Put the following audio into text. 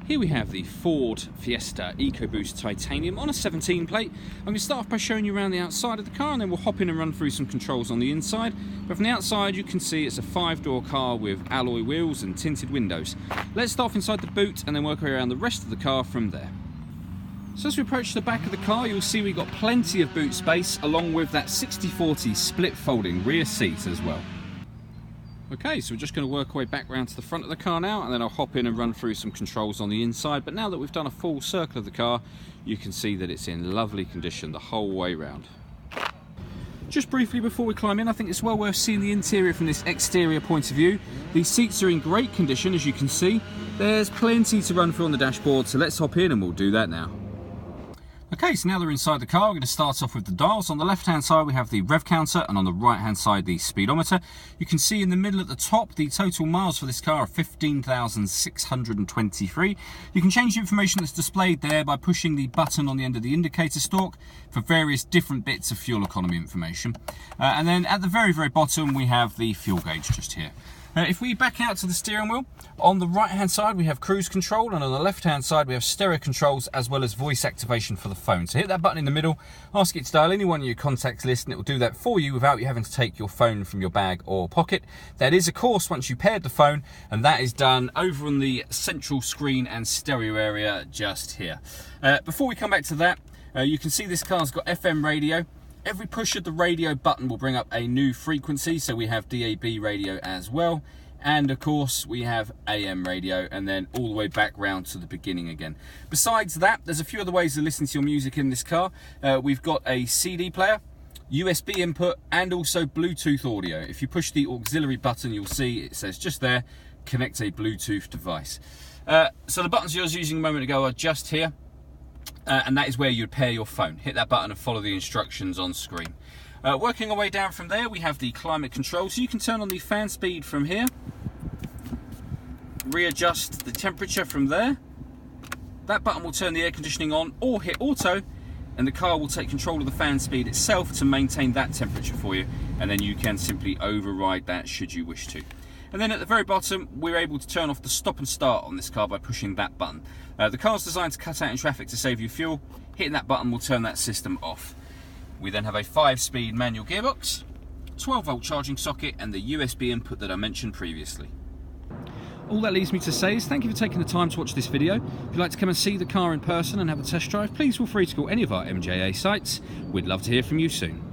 Here we have the Ford Fiesta EcoBoost Titanium on a 17 plate. I'm going to start off by showing you around the outside of the car, and then we'll hop in and run through some controls on the inside. But from the outside you can see it's a 5-door car with alloy wheels and tinted windows. Let's start off inside the boot and then work our way around the rest of the car from there. So as we approach the back of the car, you'll see we've got plenty of boot space along with that 60/40 split folding rear seat as well. Okay, so we're just going to work our way back round to the front of the car now, and then I'll hop in and run through some controls on the inside. But now that we've done a full circle of the car, you can see that it's in lovely condition the whole way round. Just briefly before we climb in, I think it's well worth seeing the interior from this exterior point of view. These seats are in great condition, as you can see. There's plenty to run through on the dashboard, so let's hop in and we'll do that now. Okay, so now they're inside the car, we're going to start off with the dials. On the left hand side we have the rev counter, and on the right hand side the speedometer. You can see in the middle at the top the total miles for this car are 15,623. You can change the information that's displayed there by pushing the button on the end of the indicator stalk for various different bits of fuel economy information. And then at the very bottom we have the fuel gauge just here. If we back out to the steering wheel, on the right hand side we have cruise control, and on the left hand side we have stereo controls as well as voice activation for the phone. So hit that button in the middle, ask it to dial any one of your contacts list, and it will do that for you without you having to take your phone from your bag or pocket. That is of course once you paired the phone, and that is done over on the central screen and stereo area just here. Before we come back to that, you can see this car's got FM radio. Every push of the radio button will bring up a new frequency, so we have DAB radio as well, and of course we have AM radio, and then all the way back round to the beginning again. Besides that, there's a few other ways to listen to your music in this car. We've got a CD player, USB input, and also Bluetooth audio. If you push the auxiliary button, you'll see it says just there, connect a Bluetooth device. So the buttons you was using a moment ago are just here. And that is where you'd pair your phone. Hit that button and follow the instructions on screen. Working our way down from there, we have the climate control. So you can turn on the fan speed from here, readjust the temperature from there. That button will turn the air conditioning on, or hit auto, and the car will take control of the fan speed itself to maintain that temperature for you, and then you can simply override that should you wish to. And then at the very bottom, we're able to turn off the stop and start on this car by pushing that button. The car's designed to cut out in traffic to save you fuel. Hitting that button will turn that system off. We then have a 5-speed manual gearbox, 12-volt charging socket, and the USB input that I mentioned previously. All that leaves me to say is thank you for taking the time to watch this video. If you'd like to come and see the car in person and have a test drive, please feel free to call any of our MJA sites. We'd love to hear from you soon.